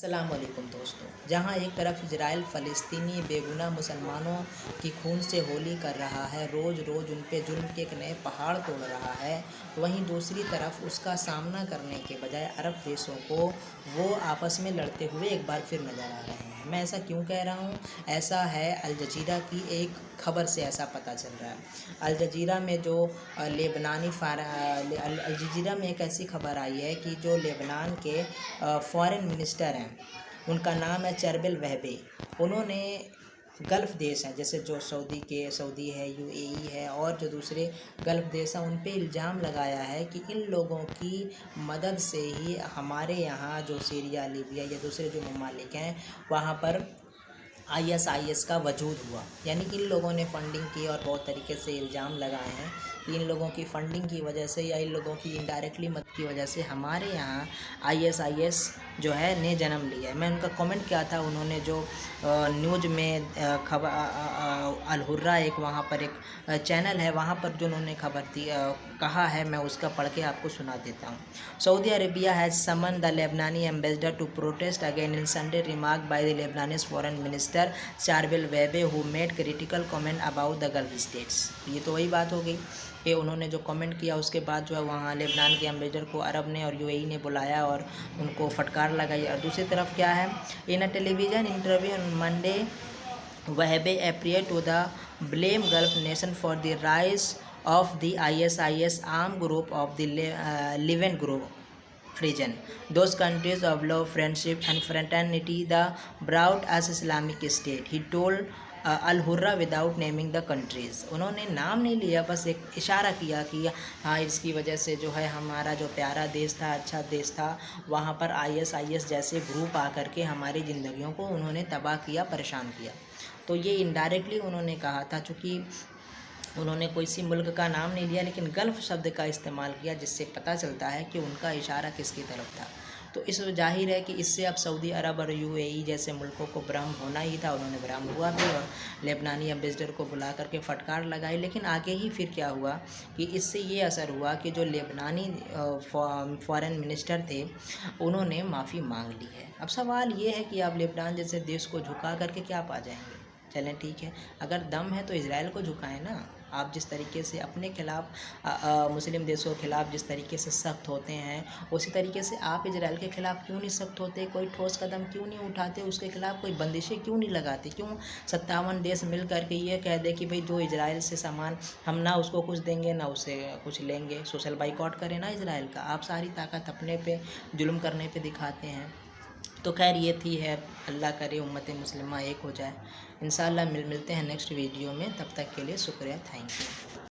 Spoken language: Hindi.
अस्सलामुअलैकुम दोस्तों, जहां एक तरफ इजराइल फ़लस्तीनी बेगुनाह मुसलमानों की खून से होली कर रहा है, रोज़ रोज़ उन पे जुल्म के एक नए पहाड़ तोड़ रहा है, वहीं दूसरी तरफ उसका सामना करने के बजाय अरब देशों को वो आपस में लड़ते हुए एक बार फिर नज़र आ रहे हैं। मैं ऐसा क्यों कह रहा हूँ? ऐसा है अल जज़ीरा की एक ख़बर से ऐसा पता चल रहा है। अल जज़ीरा में जो लेबनानी अल जज़ीरा में एक ऐसी खबर आई है कि जो लेबनान के फ़ॉरेन मिनिस्टर हैं, उनका नाम है चर्बिल वहबे। उन्होंने गल्फ़ देश हैं, जैसे जो सऊदी है, यूएई है और जो दूसरे गल्फ़ देश हैं, उन पे इल्ज़ाम लगाया है कि इन लोगों की मदद से ही हमारे यहाँ जो सीरिया, लीबिया या दूसरे जो ममालिक हैं, वहाँ पर आईएसआईएस का वजूद हुआ। यानी इन लोगों ने फ़ंडिंग की और बहुत तरीके से इल्ज़ाम लगाए हैं कि इन लोगों की फ़ंडिंग की वजह से या इन लोगों की इनडायरेक्टली मदद की वजह से हमारे यहाँ आईएसआईएस जो है ने जन्म लिया है। मैं उनका कमेंट किया था, उन्होंने जो न्यूज़ में खबर अल हुर्रा एक वहाँ पर एक चैनल है, वहाँ पर जो उन्होंने खबर दी कहा है, मैं उसका पढ़ के आपको सुना देता हूँ। Saudi Arabia has summon the Lebanese ambassador to protest again in Sunday remark by the Lebanese foreign minister Charbel Wehbe who made critical comment about the Gulf states. ये तो वही बात हो गई कि उन्होंने जो कमेंट किया उसके बाद जो है वहाँ लेबनान के एम्बेसडर को अरब ने और यूएई ने बुलाया और उनको फटकार लगाई। और दूसरी तरफ क्या है, in a television interview on Monday Wehbe appeared to the blame Gulf nation for the rise of the ISIS armed group of the Levant group region. Those countries of love, friendship and fraternity the brought us Islamic State, he told Al Hurra without naming the countries. उन्होंने नाम नहीं लिया, बस एक इशारा किया कि हाँ, इसकी वजह से जो है हमारा जो प्यारा देश था, अच्छा देश था, वहाँ पर आईएसआईएस जैसे ग्रुप आकर के हमारी ज़िंदगियों को उन्होंने तबाह किया, परेशान किया। तो ये इनडायरेक्टली उन्होंने कहा था, चूँकि उन्होंने कोई सी मुल्क का नाम नहीं लिया लेकिन गल्फ़ शब्द का इस्तेमाल किया, जिससे पता चलता है कि उनका इशारा किसकी तरफ था। तो इस जाहिर है कि इससे अब सऊदी अरब और यूएई जैसे मुल्कों को भ्रम होना ही था, उन्होंने भ्रम हुआ भी और लेबनानी एम्बेसडर को बुला करके फटकार लगाई। लेकिन आगे ही फिर क्या हुआ कि इससे ये असर हुआ कि जो लेबनानी फॉरेन मिनिस्टर थे, उन्होंने माफ़ी मांग ली है। अब सवाल ये है कि आप लेबनान जैसे देश को झुका करके क्या पा जाएंगे? चलें ठीक है, अगर दम है तो इज़राइल को झुकाएं ना। आप जिस तरीके से अपने खिलाफ मुस्लिम देशों के खिलाफ जिस तरीके से सख्त होते हैं, उसी तरीके से आप इजराइल के ख़िलाफ़ क्यों नहीं सख्त होते? कोई ठोस कदम क्यों नहीं उठाते? उसके खिलाफ़ कोई बंदिशें क्यों नहीं लगाते? क्यों 57 देश मिल कर के ये कह दे कि भाई जो इजराइल से सामान हम ना उसको कुछ देंगे ना उससे कुछ लेंगे, सोशल बाइकआउट करें ना इजराइल का। आप सारी ताकत अपने पे जुल्म करने पे दिखाते हैं। तो खैर ये थी है, अल्लाह करे उम्मत मुस्लिमा एक हो जाए। इंशाअल्लाह मिलते हैं नेक्स्ट वीडियो में, तब तक के लिए शुक्रिया, थैंक यू।